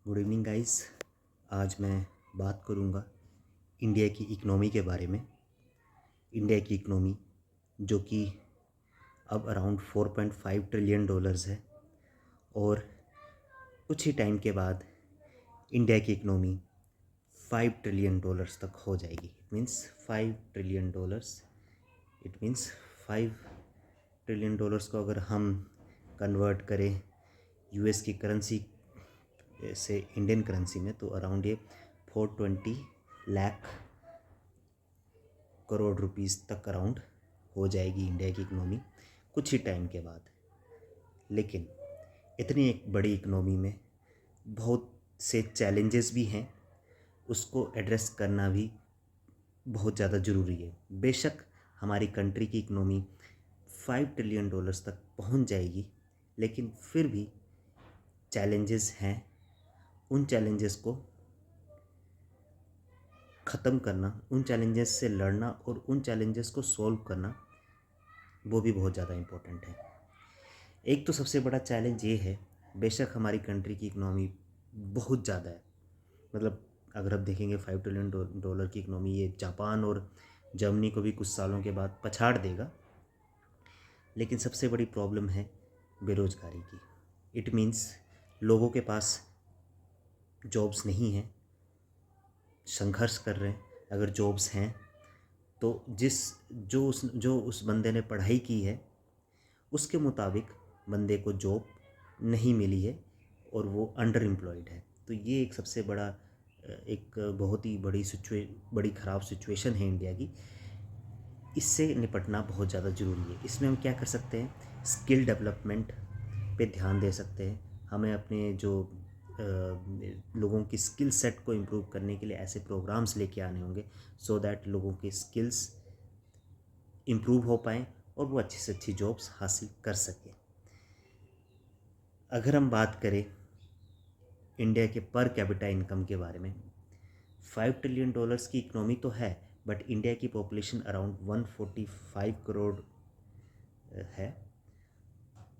Good evening guys. आज मैं बात करूंगा इंडिया की इकनॉमी के बारे में। इंडिया की इकनॉमी जो कि अब अराउंड 4.5 ट्रिलियन डॉलर्स है और कुछ ही टाइम के बाद इंडिया की इकनॉमी 5 ट्रिलियन डॉलर्स तक हो जाएगी। It means 5 trillion dollars. It means 5 trillion dollars को अगर हम कन्वर्ट करें यूएस की करेंसी से इंडियन करेंसी में तो अराउंड ये 420 लाख करोड़ रुपीस तक अराउंड हो जाएगी इंडिया की इकनॉमी कुछ ही टाइम के बाद। लेकिन इतनी एक बड़ी इकनॉमी में बहुत से चैलेंजेस भी हैं, उसको एड्रेस करना भी बहुत ज़्यादा ज़रूरी है। बेशक हमारी कंट्री की इकनॉमी 5 ट्रिलियन डॉलर्स तक पहुंच जाएगी, लेकिन फिर भी चैलेंजेस हैं। उन चैलेंजेस को ख़त्म करना, उन चैलेंजेस से लड़ना और उन चैलेंजेस को सॉल्व करना वो भी बहुत ज़्यादा इम्पोर्टेंट है। एक तो सबसे बड़ा चैलेंज ये है, बेशक हमारी कंट्री की इकनॉमी बहुत ज़्यादा है, मतलब अगर आप देखेंगे 5 ट्रिलियन डॉलर की इकनॉमी ये जापान और जर्मनी को भी कुछ सालों के बाद पछाड़ देगा। लेकिन सबसे बड़ी प्रॉब्लम है बेरोज़गारी की। इट मीन्स लोगों के पास जॉब्स नहीं हैं, संघर्ष कर रहे हैं। अगर जॉब्स हैं तो जो उस बंदे ने पढ़ाई की है उसके मुताबिक बंदे को जॉब नहीं मिली है और वो अंडर एम्प्लॉयड है। तो ये एक सबसे बड़ा एक बहुत ही बड़ी ख़राब सिचुएशन है इंडिया की। इससे निपटना बहुत ज़्यादा ज़रूरी है। इसमें हम क्या कर सकते हैं, स्किल डेवलपमेंट पे ध्यान दे सकते हैं। हमें अपने जो लोगों की स्किल सेट को इम्प्रूव करने के लिए ऐसे प्रोग्राम्स लेके आने होंगे सो दैट लोगों की स्किल्स इम्प्रूव हो पाएँ और वो अच्छी से अच्छी जॉब्स हासिल कर सकें। अगर हम बात करें इंडिया के पर कैपिटा इनकम के बारे में, 5 ट्रिलियन डॉलर्स की इकनॉमी तो है, बट इंडिया की पॉपुलेशन अराउंड 145 करोड़ है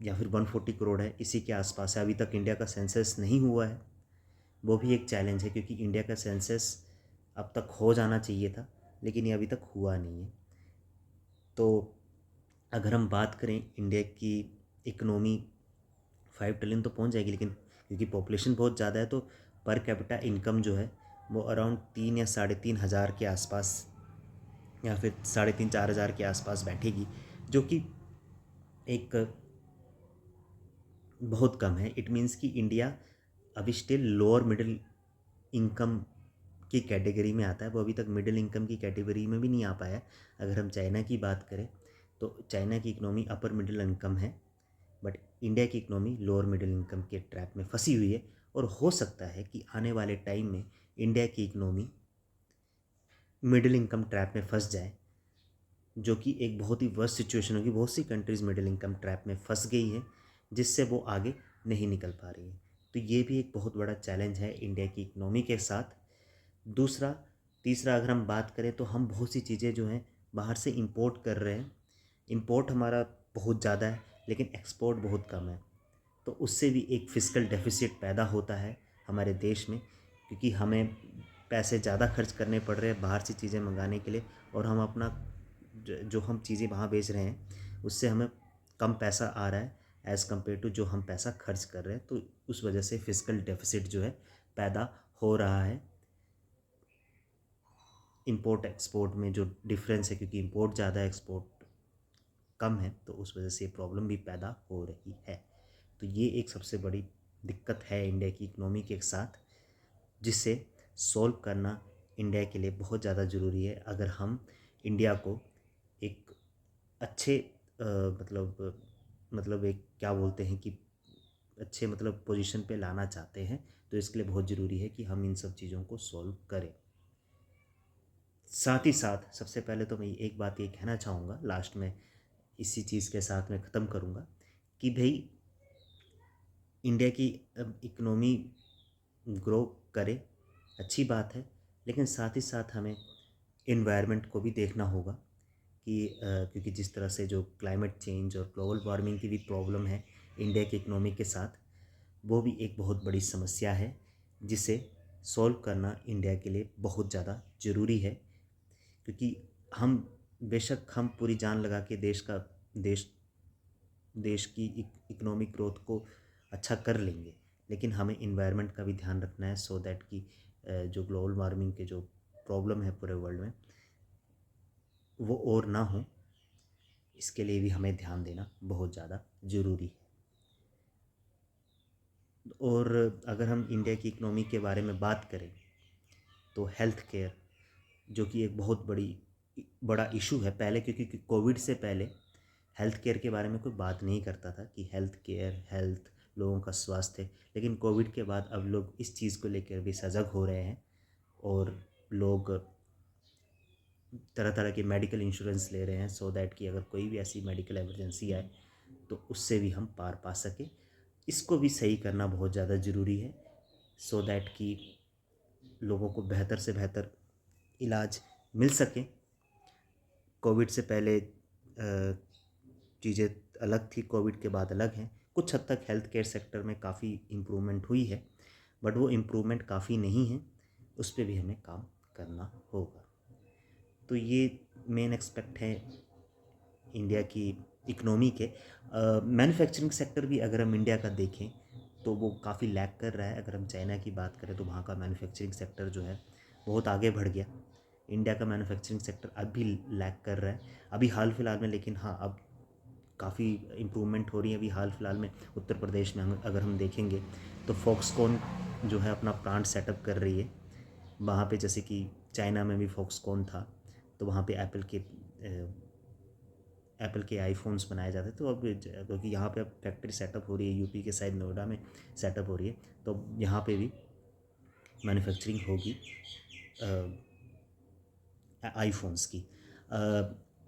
या फिर 140 करोड़ है, इसी के आसपास है। अभी तक इंडिया का सेंसस नहीं हुआ है, वो भी एक चैलेंज है क्योंकि इंडिया का सेंसस अब तक हो जाना चाहिए था, लेकिन ये अभी तक हुआ नहीं है। तो अगर हम बात करें इंडिया की इकनॉमी 5 ट्रिलियन तो पहुंच जाएगी, लेकिन क्योंकि पॉपुलेशन बहुत ज़्यादा है तो पर कैपिटा इनकम जो है वो अराउंड 3 या 3,500 के आसपास या फिर 3,500-4,000 के आसपास बैठेगी, जो कि एक बहुत कम है। इट मीन्स कि इंडिया अभी स्टिल लोअर मिडिल इनकम की कैटेगरी में आता है, वो अभी तक मिडिल इनकम की कैटेगरी में भी नहीं आ पाया है। अगर हम चाइना की बात करें तो चाइना की इकनॉमी अपर मिडिल इनकम है, बट इंडिया की इकनॉमी लोअर मिडिल इनकम के ट्रैप में फंसी हुई है। और हो सकता है कि आने वाले टाइम में इंडिया की इकनॉमी मिडिल इनकम ट्रैप में फंस जाए, जो कि एक बहुत ही वर्स्ट सिचुएशन होगी। बहुत सी कंट्रीज़ मिडिल इनकम ट्रैप में फंस गई है, जिससे वो आगे नहीं निकल पा रही है। तो ये भी एक बहुत बड़ा चैलेंज है इंडिया की इकनॉमी के साथ। तीसरा अगर हम बात करें तो हम बहुत सी चीज़ें जो हैं बाहर से इंपोर्ट कर रहे हैं। इंपोर्ट हमारा बहुत ज़्यादा है लेकिन एक्सपोर्ट बहुत कम है, तो उससे भी एक फिस्कल डेफिसिट पैदा होता है हमारे देश में, क्योंकि हमें पैसे ज़्यादा खर्च करने पड़ रहे हैं बाहर से चीज़ें मंगाने के लिए, और हम अपना जो हम चीज़ें वहाँ बेच रहे हैं उससे हमें कम पैसा आ रहा है एज़ कम्पेयर टू जो हम पैसा खर्च कर रहे हैं। तो उस वजह से फिस्कल डेफिसिट जो है पैदा हो रहा है। इंपोर्ट एक्सपोर्ट में जो डिफरेंस है, क्योंकि इंपोर्ट ज़्यादा है एक्सपोर्ट कम है, तो उस वजह से प्रॉब्लम भी पैदा हो रही है। तो ये एक सबसे बड़ी दिक्कत है इंडिया की इकनॉमी के साथ, जिसे सॉल्व करना इंडिया के लिए बहुत ज़्यादा ज़रूरी है। अगर हम इंडिया को एक अच्छे मतलब एक क्या बोलते हैं कि अच्छे पोजीशन पे लाना चाहते हैं, तो इसके लिए बहुत ज़रूरी है कि हम इन सब चीज़ों को सॉल्व करें। साथ ही साथ सबसे पहले तो मैं एक बात ये कहना चाहूँगा, लास्ट में इसी चीज़ के साथ मैं ख़त्म करूँगा कि भाई इंडिया की इकनॉमी ग्रो करे, अच्छी बात है, लेकिन साथ ही साथ हमें इन्वायरमेंट को भी देखना होगा कि क्योंकि जिस तरह से जो क्लाइमेट चेंज और ग्लोबल वार्मिंग की भी प्रॉब्लम है इंडिया की इकनॉमी के साथ, वो भी एक बहुत बड़ी समस्या है जिसे सॉल्व करना इंडिया के लिए बहुत ज़्यादा ज़रूरी है, क्योंकि हम बेशक हम पूरी जान लगा के देश देश की इकोनॉमिक ग्रोथ को अच्छा कर लेंगे, लेकिन हमें इन्वायरमेंट का भी ध्यान रखना है, सो दैट कि जो ग्लोबल वार्मिंग के जो प्रॉब्लम है पूरे वर्ल्ड में वो और ना हो। इसके लिए भी हमें ध्यान देना बहुत ज़्यादा ज़रूरी है। और अगर हम इंडिया की इकोनॉमी के बारे में बात करें तो हेल्थ केयर, जो कि एक बहुत बड़ा इशू है पहले, क्योंकि कोविड से पहले हेल्थ केयर के बारे में कोई बात नहीं करता था कि हेल्थ केयर, हेल्थ, लोगों का स्वास्थ्य। लेकिन कोविड के बाद अब लोग इस चीज़ को लेकर भी सजग हो रहे हैं और लोग तरह तरह के मेडिकल इंश्योरेंस ले रहे हैं, सो दैट कि अगर कोई भी ऐसी मेडिकल इमरजेंसी आए तो उससे भी हम पार पा सकें। इसको भी सही करना बहुत ज़्यादा ज़रूरी है, सो दैट कि लोगों को बेहतर से बेहतर इलाज मिल सके। कोविड से पहले चीज़ें अलग थी, कोविड के बाद अलग हैं। कुछ हद तक हेल्थ केयर सेक्टर में काफ़ी इम्प्रूवमेंट हुई है, बट वो इम्प्रूवमेंट काफ़ी नहीं है, उस पर भी हमें काम करना होगा। तो ये मेन एक्सपेक्ट है इंडिया की इकनॉमी के। मैन्युफैक्चरिंग सेक्टर भी अगर हम इंडिया का देखें तो वो काफ़ी लैग कर रहा है। अगर हम चाइना की बात करें तो वहाँ का मैन्युफैक्चरिंग सेक्टर जो है बहुत आगे बढ़ गया। इंडिया का मैन्युफैक्चरिंग सेक्टर अब भी लैग कर रहा है अभी हाल फिलहाल में, लेकिन हाँ अब काफ़ी इम्प्रूवमेंट हो रही है। अभी हाल फिलहाल में उत्तर प्रदेश में अगर हम देखेंगे तो फॉक्सकॉन जो है अपना प्लांट सेटअप कर रही है वहाँ पे। जैसे कि चाइना में भी फॉक्सकॉन था तो वहाँ पे एप्पल के आईफोन्स बनाए जाते, तो अब क्योंकि यहाँ पे अब फैक्ट्री सेटअप हो रही है, यूपी के साइड नोएडा में सेटअप हो रही है, तो यहाँ पे भी मैन्युफैक्चरिंग होगी आईफोन्स की।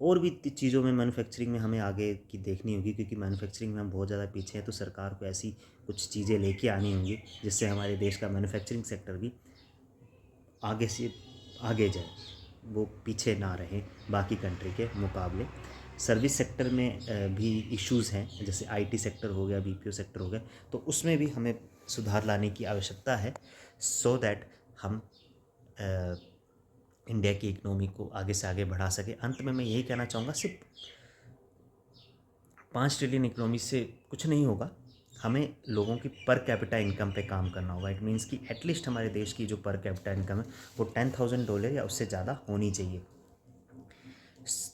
और भी चीज़ों में मैन्युफैक्चरिंग में हमें आगे की देखनी होगी, क्योंकि मैन्युफैक्चरिंग में हम बहुत ज़्यादा पीछे हैं। तो सरकार को ऐसी कुछ चीज़ें लेके आनी होंगी जिससे हमारे देश का मैन्युफैक्चरिंग सेक्टर भी आगे से आगे जाए, वो पीछे ना रहे बाकी कंट्री के मुकाबले। सर्विस सेक्टर में भी इश्यूज़ हैं, जैसे आईटी सेक्टर हो गया, बीपीओ सेक्टर हो गया, तो उसमें भी हमें सुधार लाने की आवश्यकता है, सो दैट हम इंडिया की इकनॉमी को आगे से आगे बढ़ा सके। अंत में मैं यही कहना चाहूँगा, सिर्फ 5 ट्रिलियन इकनॉमी से कुछ नहीं होगा, हमें लोगों की पर कैपिटा इनकम पे काम करना होगा। इट मीन्स कि एटलीस्ट हमारे देश की जो पर कैपिटा इनकम है वो $10,000 या उससे ज़्यादा होनी चाहिए,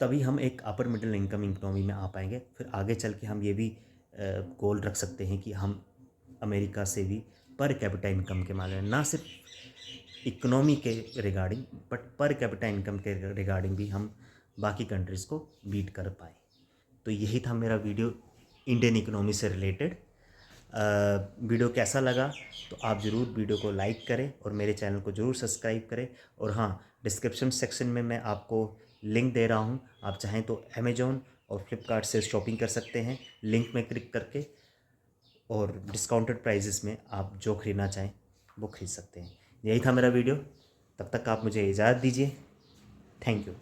तभी हम एक अपर मिडिल इनकम इकनॉमी में आ पाएंगे। फिर आगे चल के हम ये भी गोल रख सकते हैं कि हम अमेरिका से भी पर कैपिटा इनकम के मामले में, ना सिर्फ इकोनॉमी के regarding but per capita income के रिगार्डिंग भी हम बाकी कंट्रीज़ को बीट कर पाए। तो यही था मेरा वीडियो इंडियन इकोनॉमी से रिलेटेड। वीडियो कैसा लगा तो आप ज़रूर वीडियो को लाइक करें और मेरे चैनल को ज़रूर सब्सक्राइब करें। और हाँ, डिस्क्रिप्शन सेक्शन में मैं आपको लिंक दे रहा हूँ, आप चाहें तो अमेज़ॉन और फ्लिपकार्ट से शॉपिंग कर सकते हैं लिंक में क्लिक करके, और डिस्काउंटेड प्राइजेस में आप जो ख़रीदना चाहें वो ख़रीद सकते हैं। यही था मेरा वीडियो, तब तक आप मुझे इजाज़त दीजिए। Thank you.